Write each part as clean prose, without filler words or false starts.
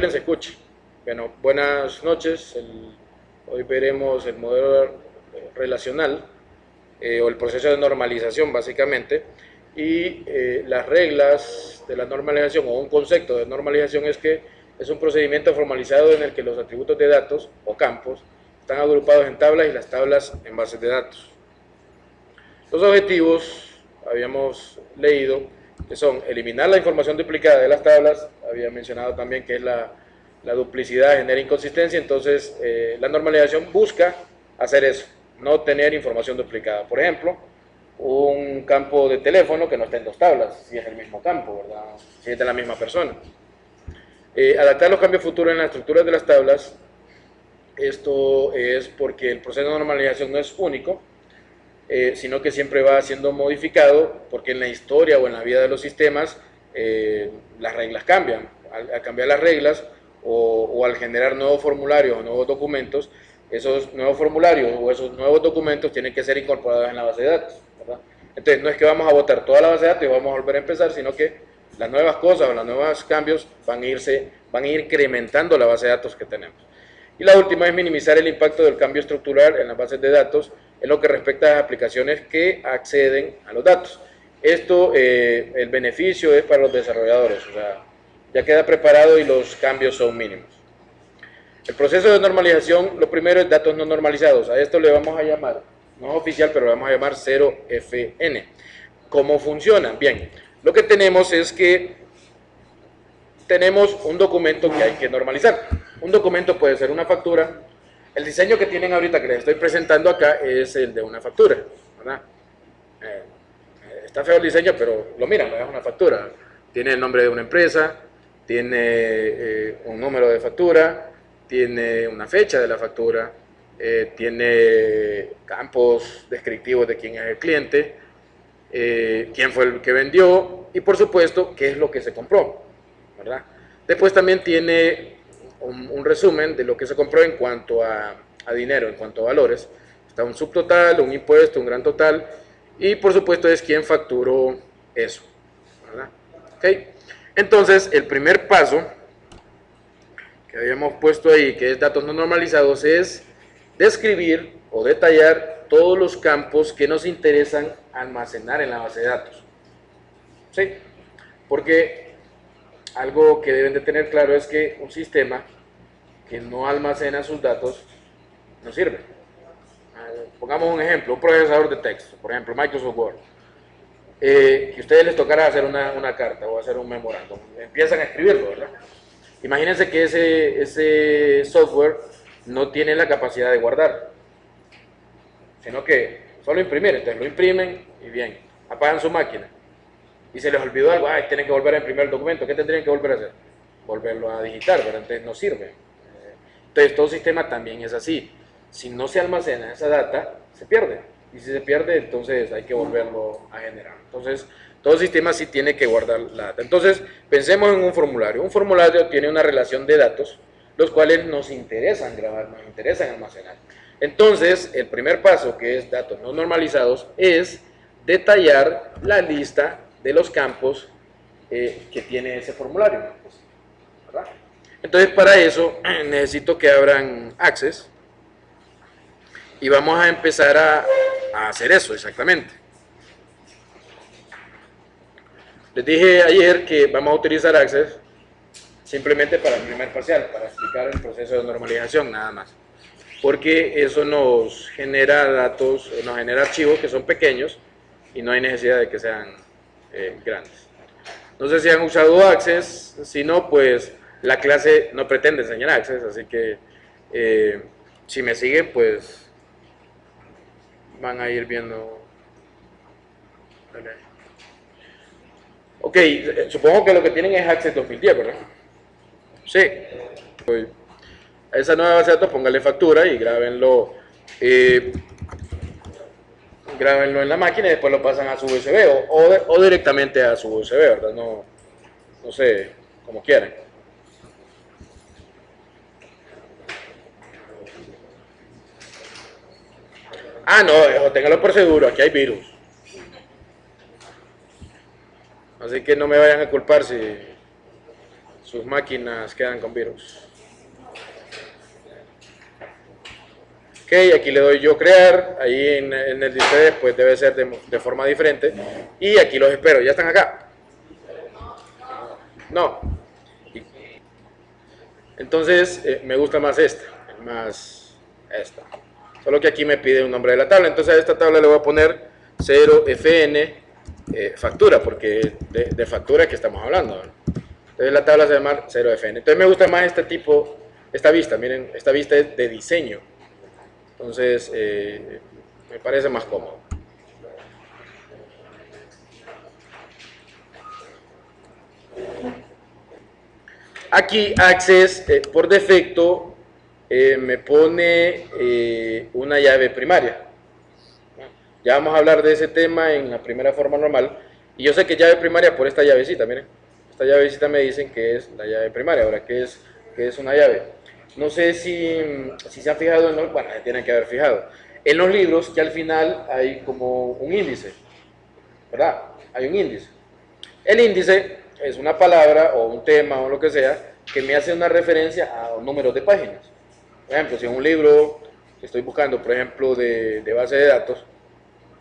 se escuche. Bueno, buenas noches. Hoy veremos el modelo relacional o el proceso de normalización básicamente y las reglas de la normalización o un concepto de normalización es que es un procedimiento formalizado en el que los atributos de datos o campos están agrupados en tablas y las tablas en bases de datos. Los objetivos, habíamos leído, que son eliminar la información duplicada de las tablas, había mencionado también que es la duplicidad genera inconsistencia, entonces la normalización busca hacer eso, no tener información duplicada. Por ejemplo, un campo de teléfono que no esté en dos tablas, si es el mismo campo, ¿verdad? Si es de la misma persona. Adaptar los cambios futuros en las estructuras de las tablas, esto es porque el proceso de normalización no es único, sino que siempre va siendo modificado porque en la historia o en la vida de los sistemas las reglas cambian. Al cambiar las reglas o al generar nuevos formularios o nuevos documentos, esos nuevos formularios o esos nuevos documentos tienen que ser incorporados en la base de datos, ¿verdad? Entonces no es que vamos a botar toda la base de datos y vamos a volver a empezar, sino que las nuevas cosas o los nuevos cambios van a ir incrementando la base de datos que tenemos. Y la última es minimizar el impacto del cambio estructural en las bases de datos en lo que respecta a las aplicaciones que acceden a los datos. Esto, el beneficio es para los desarrolladores, o sea, ya queda preparado y los cambios son mínimos. El proceso de normalización, lo primero es datos no normalizados. A esto le vamos a llamar, no es oficial, pero le vamos a llamar 0FN. ¿Cómo funciona? Bien, lo que tenemos es que tenemos un documento que hay que normalizar. Un documento puede ser una factura. El diseño que tienen ahorita que les estoy presentando acá es el de una factura, ¿verdad? Está feo el diseño, pero lo miran, es una factura. Tiene el nombre de una empresa, tiene un número de factura, tiene una fecha de la factura, tiene campos descriptivos de quién es el cliente, quién fue el que vendió y por supuesto qué es lo que se compró, ¿verdad? Después también tiene un resumen de lo que se compró en cuanto a dinero, en cuanto a valores. Está un subtotal, un impuesto, un gran total y por supuesto es quién facturó eso, ¿verdad? ¿Okay? Entonces el primer paso que habíamos puesto ahí, que es datos no normalizados, es describir o detallar todos los campos que nos interesan almacenar en la base de datos. ¿Sí? Porque algo que deben de tener claro es que un sistema que no almacena sus datos no sirve. Pongamos un ejemplo, un procesador de texto, por ejemplo Microsoft Word, que a ustedes les tocara hacer una carta o hacer un memorándum, empiezan a escribirlo, ¿verdad? Imagínense que ese software no tiene la capacidad de guardar, sino que solo imprimir, entonces lo imprimen y bien, apagan su máquina y se les olvidó algo, tienen que volver a imprimir el documento, ¿qué tendrían que volver a hacer? Volverlo a digitar, ¿verdad? Entonces no sirve. Entonces todo sistema también es así, si no se almacena esa data, se pierde, y si se pierde, entonces hay que volverlo a generar. Entonces todo sistema sí tiene que guardar la data. Entonces pensemos en un formulario tiene una relación de datos, los cuales nos interesan grabar, nos interesan almacenar. Entonces, el primer paso, que es datos no normalizados, es detallar la lista de los campos que tiene ese formulario, ¿verdad? Entonces, para eso necesito que abran Access y vamos a empezar a hacer eso exactamente. Les dije ayer que vamos a utilizar Access simplemente para el primer parcial, para explicar el proceso de normalización, nada más. Porque eso nos genera datos, nos genera archivos que son pequeños y no hay necesidad de que sean grandes. No sé si han usado Access, si no, pues la clase no pretende enseñar Access, así que si me siguen, pues van a ir viendo. Ok, supongo que lo que tienen es Access 2010, ¿verdad? Sí. A esa nueva base de datos póngale factura y grábenlo grábenlo en la máquina y después lo pasan a su USB o directamente a su USB, ¿verdad? No sé, como quieran. No, téngalo por seguro, aquí hay virus. Así que no me vayan a culpar si sus máquinas quedan con virus. Ok, aquí le doy yo crear, ahí en el de ustedes pues debe ser de forma diferente, y aquí los espero. ¿Ya están acá? No. Entonces me gusta más más esta. Solo que aquí me pide un nombre de la tabla, entonces a esta tabla le voy a poner 0FN factura, porque de factura que estamos hablando, ¿no? Entonces la tabla se llama 0FN. Entonces me gusta más este tipo, esta vista, miren, esta vista es de diseño. Entonces me parece más cómodo. Aquí Access por defecto me pone una llave primaria. Ya vamos a hablar de ese tema en la primera forma normal. Y yo sé que llave primaria por esta llavecita, miren. Esta llavecita me dicen que es la llave primaria. Ahora, qué es una llave? No sé si se han fijado en los, bueno, se tienen que haber fijado. En los libros que al final hay como un índice, ¿verdad? Hay un índice. El índice es una palabra o un tema o lo que sea que me hace una referencia a números de páginas. Por ejemplo, si en un libro que estoy buscando, por ejemplo, de base de datos,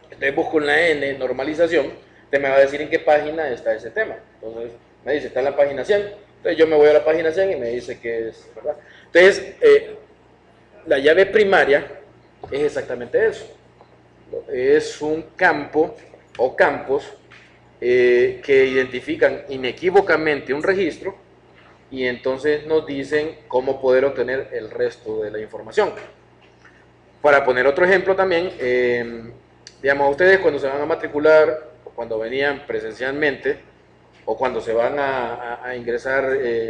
entonces busco en la N, normalización, te me va a decir en qué página está ese tema. Entonces me dice, está en la página 100. Entonces yo me voy a la página 100 y me dice que es, ¿verdad? Entonces, la llave primaria es exactamente eso. Es un campo o campos que identifican inequívocamente un registro y entonces nos dicen cómo poder obtener el resto de la información. Para poner otro ejemplo también, digamos, ustedes cuando se van a matricular, o cuando venían presencialmente, o cuando se van a ingresar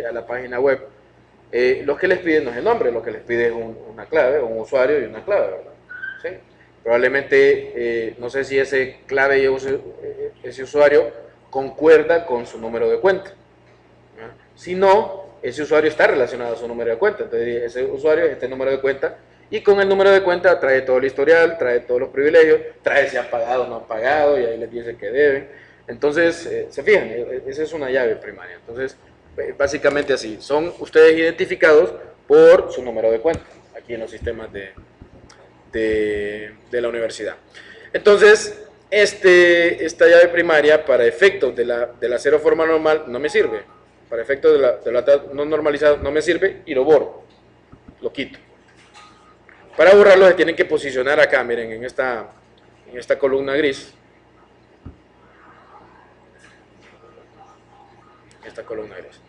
a la página web, lo que les piden no es el nombre, lo que les piden es una clave, un usuario y una clave, ¿verdad? ¿Sí? Probablemente, no sé si ese clave y ese usuario concuerda con su número de cuenta. ¿No? Si no, ese usuario está relacionado a su número de cuenta, entonces ese usuario es este número de cuenta, y con el número de cuenta trae todo el historial, trae todos los privilegios, trae si han pagado o no han pagado, y ahí les dice que deben. Entonces, se fijan, esa es una llave primaria. Entonces, básicamente así, son ustedes identificados por su número de cuenta, aquí en los sistemas de la universidad. Entonces, esta llave primaria, para efectos de la cero forma normal, no me sirve. Para efectos de la no normalizada, no me sirve y lo borro, lo quito. Para borrarlo se tienen que posicionar acá, miren, en esta columna gris. Esta columna gris.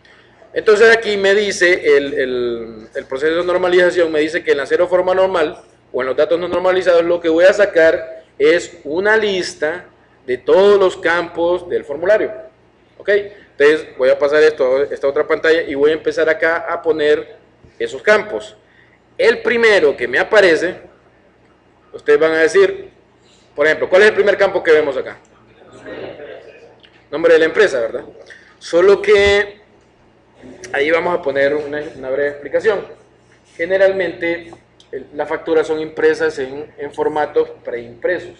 Entonces aquí me dice, el proceso de normalización me dice que en la cero forma normal, o en los datos no normalizados, lo que voy a sacar es una lista de todos los campos del formulario. ¿Ok? Entonces voy a pasar esta otra pantalla y voy a empezar acá a poner esos campos. El primero que me aparece, ustedes van a decir, por ejemplo, ¿cuál es el primer campo que vemos acá? Nombre de la empresa, ¿verdad? Solo que ahí vamos a poner una breve explicación. Generalmente las facturas son impresas en formatos preimpresos.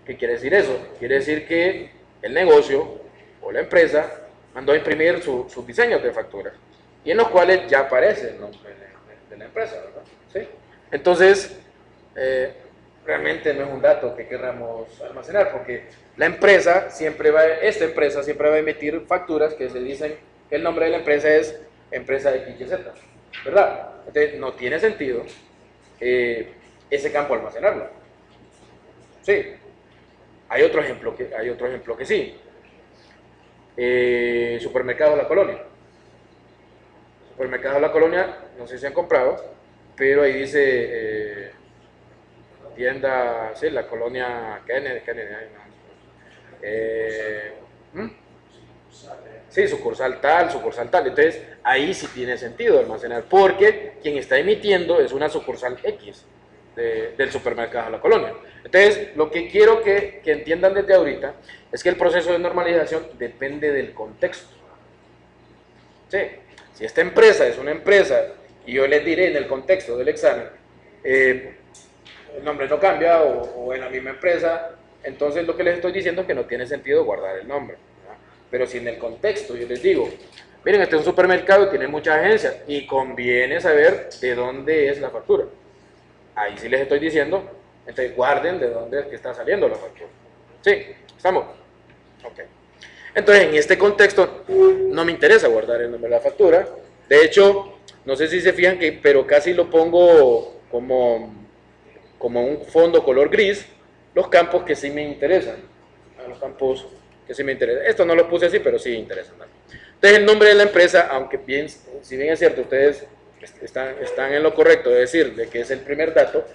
¿Qué quiere decir eso? Quiere decir que el negocio o la empresa mandó a imprimir sus diseños de facturas y en los cuales ya aparece el nombre de la empresa, ¿verdad? ¿Sí? Entonces, realmente no es un dato que queramos almacenar porque esta empresa siempre va a emitir facturas que se dicen que el nombre de la empresa es empresa XYZ, ¿verdad? Entonces, no tiene sentido ese campo almacenarlo. Sí. Hay otro ejemplo que sí. Supermercado La Colonia. Supermercado La Colonia, no sé si han comprado, pero ahí dice tienda, sí, La Colonia Kennedy ¿Mm? Sí, sucursal tal. Entonces, ahí sí tiene sentido almacenar, porque quien está emitiendo es una sucursal X del supermercado La Colonia. Entonces, lo que quiero que entiendan desde ahorita es que el proceso de normalización depende del contexto. ¿Sí? Si esta empresa es una empresa y yo les diré en el contexto del examen, el nombre no cambia o en la misma empresa, entonces lo que les estoy diciendo es que no tiene sentido guardar el nombre. ¿Verdad? Pero si en el contexto yo les digo, Miren, este es un supermercado y tiene muchas agencias y conviene saber de dónde es la factura. Ahí sí les estoy diciendo, entonces guarden de dónde es que está saliendo la factura. ¿Sí? ¿Estamos? Ok. Entonces, en este contexto, no me interesa guardar el nombre de la factura. De hecho, no sé si se fijan que, pero casi lo pongo como un fondo color gris, los campos que sí me interesan. Los campos que sí me interesan. Esto no lo puse así, pero sí interesan. ¿No? Entonces, el nombre de la empresa, aunque bien, si bien es cierto, ustedes están en lo correcto de decir de que es el primer dato,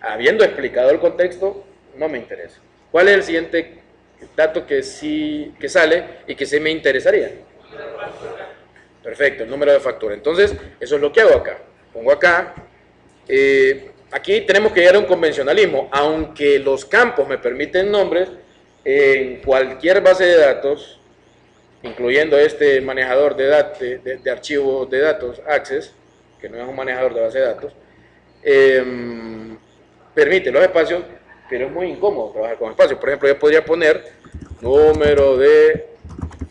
habiendo explicado el contexto, no me interesa. ¿Cuál es el siguiente dato que sí que sale y que sí me interesaría? Perfecto, el número de factura. Entonces, eso es lo que hago acá. Pongo acá. Aquí tenemos que llegar a un convencionalismo. Aunque los campos me permiten nombres, en cualquier base de datos, incluyendo este manejador de archivos de datos, Access, que no es un manejador de base de datos, permite los espacios, pero es muy incómodo trabajar con espacios. Por ejemplo, yo podría poner número de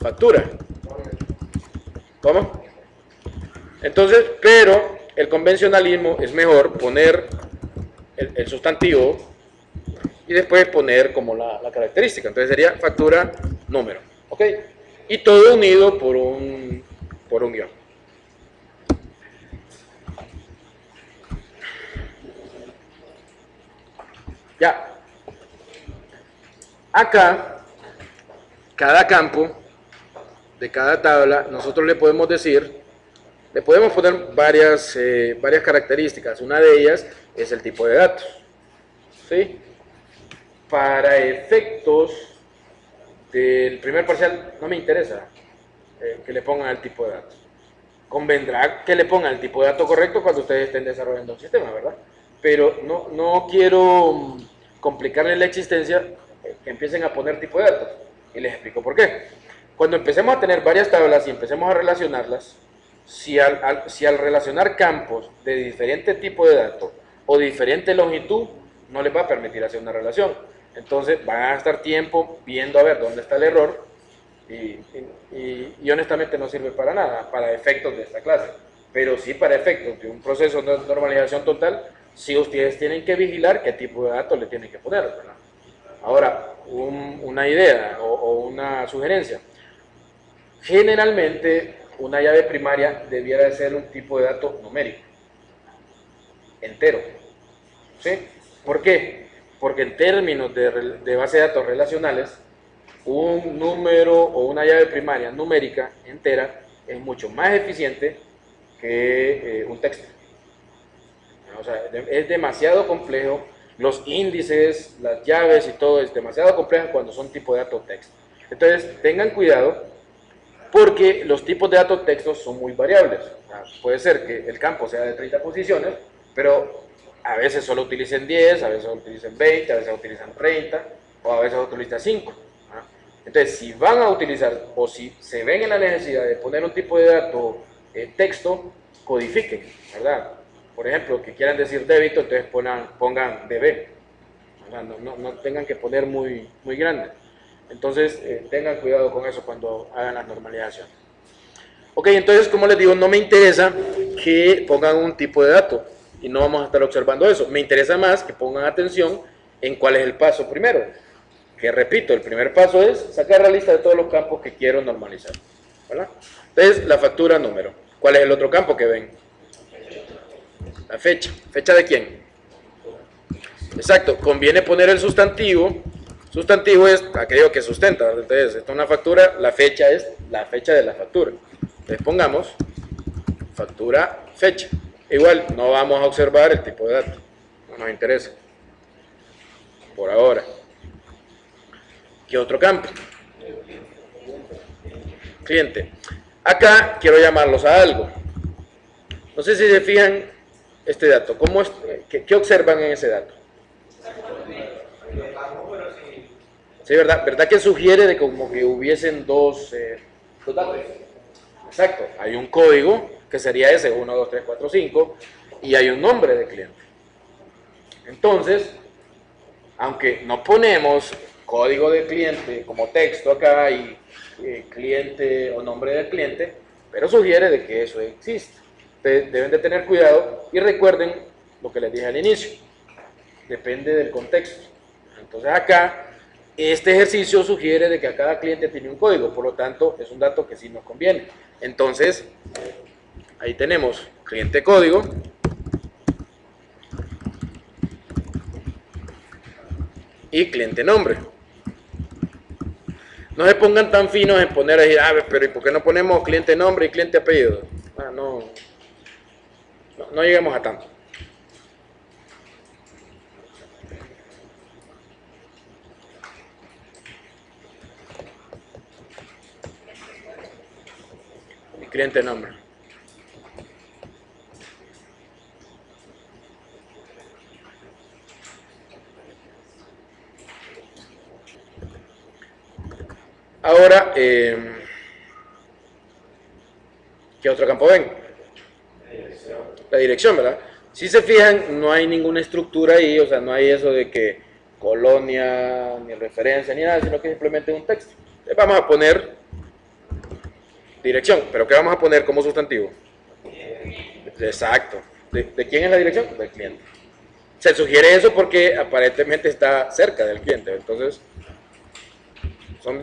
factura. ¿Cómo? Entonces, pero el convencionalismo es mejor poner el sustantivo y después poner como la característica. Entonces sería factura número. ¿Ok? Y todo unido por un guión. Ya. Acá, cada campo de cada tabla, nosotros le podemos decir, le podemos poner varias características. Una de ellas es el tipo de datos. ¿Sí? Para efectos del primer parcial, no me interesa que le pongan el tipo de datos. Convendrá que le pongan el tipo de dato correcto cuando ustedes estén desarrollando un sistema, ¿verdad? Pero no quiero complicarles la existencia que empiecen a poner tipo de datos. Y les explico por qué. Cuando empecemos a tener varias tablas y empecemos a relacionarlas, si al relacionar campos de diferente tipo de datos o diferente longitud, no les va a permitir hacer una relación. Entonces van a gastar tiempo viendo a ver dónde está el error y honestamente no sirve para nada, para efectos de esta clase. Pero sí para efectos de un proceso de normalización total, sí ustedes tienen que vigilar qué tipo de datos le tienen que poner, ¿verdad? Ahora, una idea o una sugerencia. Generalmente, una llave primaria debiera de ser un tipo de dato numérico, entero. ¿Sí? ¿Por qué? Porque en términos de base de datos relacionales, un número o una llave primaria numérica entera es mucho más eficiente que un texto. O sea, es demasiado complejo. Los índices, las llaves y todo es demasiado complejo cuando son tipo de datos texto. Entonces, tengan cuidado porque los tipos de datos textos son muy variables. O sea, puede ser que el campo sea de 30 posiciones, pero a veces solo utilicen 10, a veces solo utilicen 20, a veces utilizan 30 o a veces utilizan 5. Entonces, si van a utilizar o si se ven en la necesidad de poner un tipo de dato texto, codifiquen, ¿verdad? Por ejemplo, que quieran decir débito, entonces pongan DB. O sea, no tengan que poner muy grande. Entonces, tengan cuidado con eso cuando hagan las normalizaciones. Ok, entonces, como les digo, no me interesa que pongan un tipo de dato y no vamos a estar observando eso. Me interesa más que pongan atención en cuál es el paso primero. Que repito, el primer paso es sacar la lista de todos los campos que quiero normalizar. ¿Verdad? Entonces, la factura número. ¿Cuál es el otro campo que ven? La fecha. ¿Fecha de quién? Exacto, conviene poner el sustantivo. Sustantivo es aquello que sustenta. Entonces, esta es una factura, la fecha es la fecha de la factura. Entonces pongamos factura fecha. Igual, no vamos a observar el tipo de dato. No nos interesa. Por ahora. ¿Qué otro campo? Cliente. Acá quiero llamarlos a algo. No sé si se fijan este dato. ¿Qué observan en ese dato? Sí, ¿verdad que sugiere de como que hubiesen dos datos? Exacto, hay un código que sería ese 1, 2, 3, 4, 5 y hay un nombre de cliente. Entonces, aunque no ponemos código de cliente como texto acá y cliente o nombre del cliente, pero sugiere de que eso existe. Ustedes deben de tener cuidado y recuerden lo que les dije al inicio, depende del contexto. Entonces acá, este ejercicio sugiere de que a cada cliente tiene un código, por lo tanto es un dato que sí nos conviene. Entonces, ahí tenemos cliente código y cliente nombre. No se pongan tan finos en poner ahí, pero ¿y por qué no ponemos cliente nombre y cliente apellido? No lleguemos a tanto. Y cliente nombre. Ahora, ¿qué otro campo ven? La dirección, ¿verdad? Si se fijan, no hay ninguna estructura ahí, o sea, no hay eso de que colonia, ni referencia, ni nada, sino que simplemente un texto. Entonces vamos a poner dirección, pero ¿qué vamos a poner como sustantivo? Exacto. ¿De quién es la dirección? Del cliente. Se sugiere eso porque aparentemente está cerca del cliente, entonces son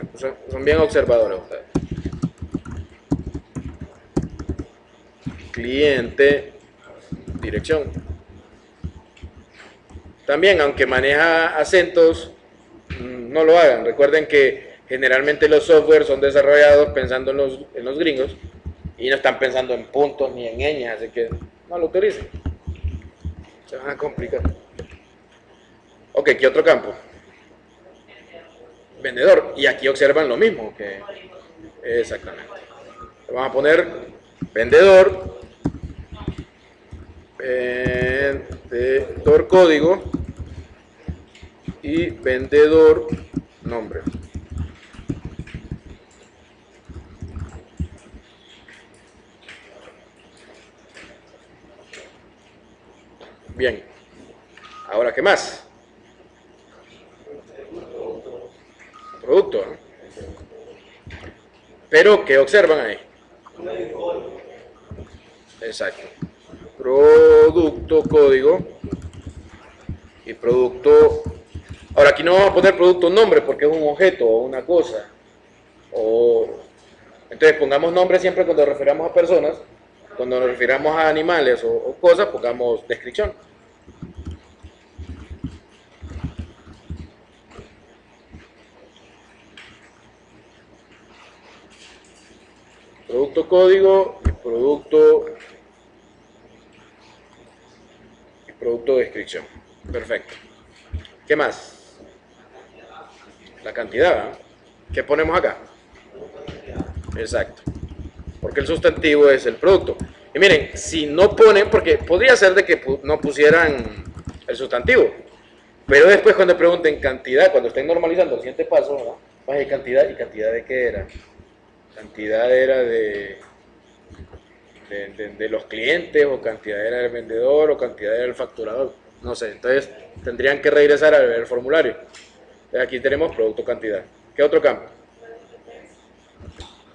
bien observadores ustedes. Cliente, dirección. También, aunque maneja acentos, no lo hagan. Recuerden que generalmente los softwares son desarrollados pensando en los gringos y no están pensando en puntos ni en ñas, así que no lo utilicen. Se van a complicar. Ok, ¿qué otro campo? Vendedor. Y aquí observan lo mismo. Exactamente. Vamos a poner vendedor, vendedor código y vendedor nombre. Bien. Ahora, ¿qué más? Producto, ¿no? Pero, ¿qué observan ahí? Exacto. Producto, código y producto. Ahora, aquí no vamos a poner producto nombre porque es un objeto o una cosa. Entonces, pongamos nombre siempre cuando nos refiramos a personas. Cuando nos refiramos a animales o cosas, pongamos descripción. Producto código y producto descripción. Perfecto. ¿Qué más? La cantidad, ¿eh? ¿Qué ponemos acá? Exacto. Porque el sustantivo es el producto. Y miren, si no ponen, porque podría ser de que no pusieran el sustantivo, pero después cuando pregunten cantidad, cuando estén normalizando el siguiente paso, ¿no? Vas a decir cantidad, ¿y cantidad de qué era? Cantidad era de los clientes, o cantidad era del vendedor, o cantidad era del facturador, no sé. Entonces tendrían que regresar a ver el formulario. Entonces, aquí tenemos producto cantidad. ¿Qué otro campo?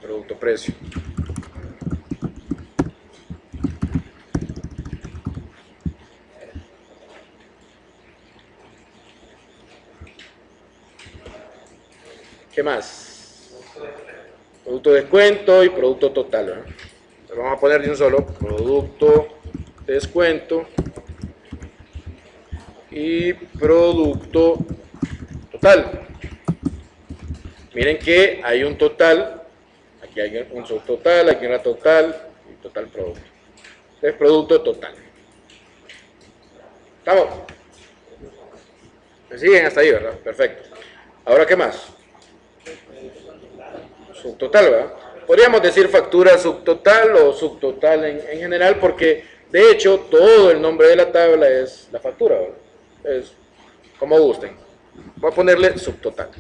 Producto precio. ¿Qué más? Producto descuento y producto total, ¿verdad? Entonces vamos a poner de un solo producto descuento y producto total. Miren que hay un total, aquí hay un subtotal, aquí una total y total producto. Entonces producto total. ¿Estamos? ¿Me siguen hasta ahí, verdad? Perfecto. Ahora, ¿qué más? Subtotal, ¿verdad? Podríamos decir factura subtotal o subtotal en general, porque de hecho todo el nombre de la tabla es la factura, ¿verdad? Es como gusten. Voy a ponerle subtotal.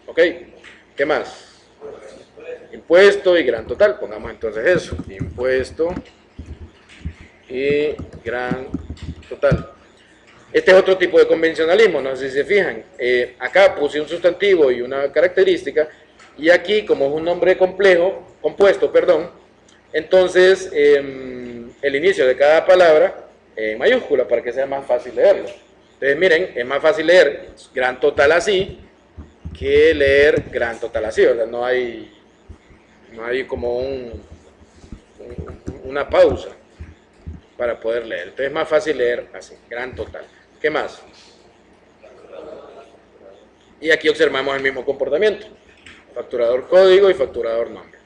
Ok, ¿qué más? Impuesto y gran total, pongamos entonces eso. Impuesto y gran total. Este es otro tipo de convencionalismo, no sé si se fijan. Acá puse un sustantivo y una característica, y aquí, como es un nombre compuesto, entonces el inicio de cada palabra en mayúscula para que sea más fácil leerlo. Entonces, miren, es más fácil leer gran total así que leer gran total así, ¿verdad? No hay como una pausa para poder leer. Entonces es más fácil leer así, gran total. ¿Qué más? Y aquí observamos el mismo comportamiento. Facturador código y facturador nombre.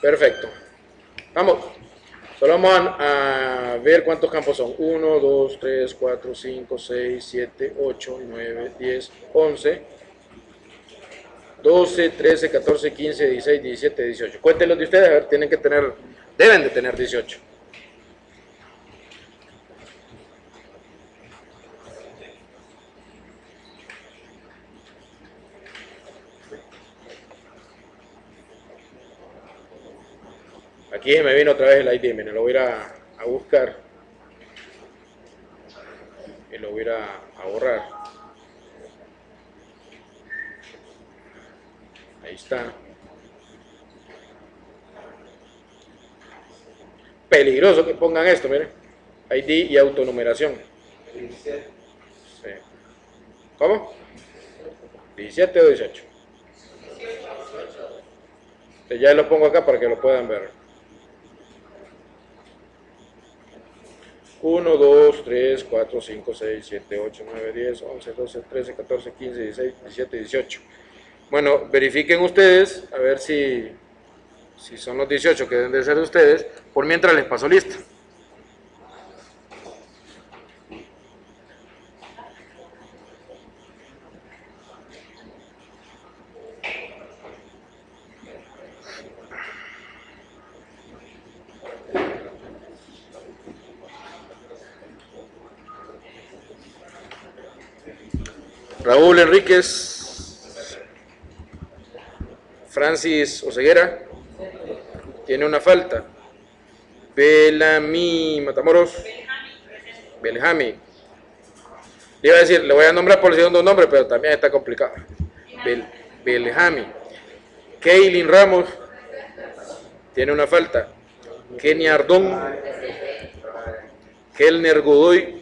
Perfecto. Vamos. Solo vamos a ver cuántos campos son. 1, 2, 3, 4, 5, 6, 7, 8, 9, 10, 11, 12, 13, 14, 15, 16, 17, 18. Cuéntenlos de ustedes, a ver, deben de tener 18. Aquí se me vino otra vez el ID, miren, lo voy a ir a buscar y lo voy a ir a borrar. Ahí está. Peligroso que pongan esto, miren. ID y autonumeración. Sí. ¿Cómo? 17 o 18. Ya lo pongo acá para que lo puedan ver. 1, 2, 3, 4, 5, 6, 7, 8, 9, 10, 11, 12, 13, 14, 15, 16, 17, 18. Bueno, verifiquen ustedes a ver si son los 18 que deben de ser de ustedes, por mientras les paso lista. Raúl Enríquez, Francis Oseguera, tiene una falta. Belami Matamoros, Belhami. Le iba a decir, le voy a nombrar por el segundo nombre, pero también está complicado. Belhami. Keilin Ramos, tiene una falta. Kenia Ardón, Kelner Godoy,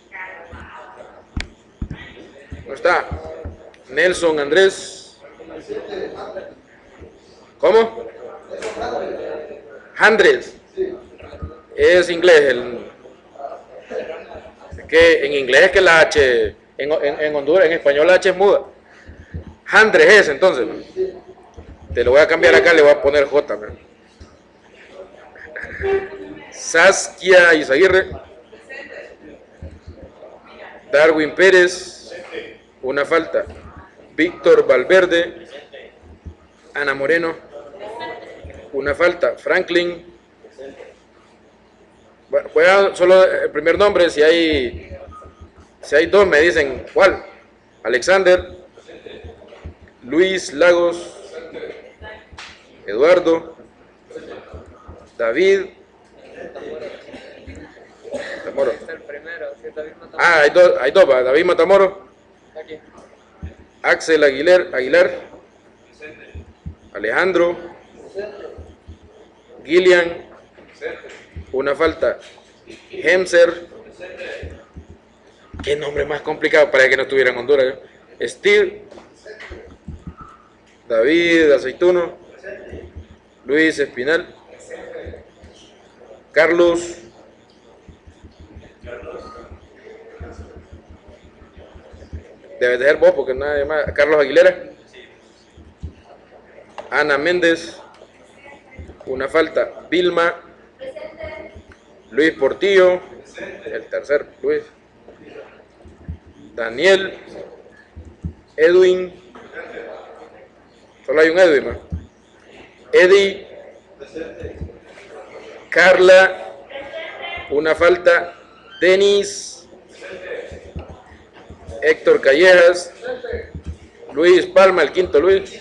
no está. Nelson Andrés. ¿Cómo? Andrés. Es inglés. Que en inglés es que la H, en Honduras, en español la H es muda. Andrés es entonces. Te lo voy a cambiar acá, le voy a poner J. ¿verdad? Saskia Izaguirre. Darwin Pérez. Una falta. Víctor Valverde. Ana Moreno. Una falta. Franklin. Bueno, voy a solo el primer nombre. Si hay dos, me dicen cuál. Alexander. Luis Lagos. Eduardo. David. Matamoro. Ah, hay dos, David Matamoro. Axel Aguilar. Alejandro. Gillian. Una falta. Hemser. Qué nombre más complicado para que no estuviera en Honduras. Steve. David Aceituno. Luis Espinal. Carlos. Debes de ser vos porque nadie más. Carlos Aguilera. Ana Méndez. Una falta. Vilma. Luis Portillo. El tercer Luis. Daniel. Edwin. Solo hay un Edwin, ¿no? Eddie. Carla. Una falta. Denis. Héctor Callejas, Luis Palma, el quinto Luis.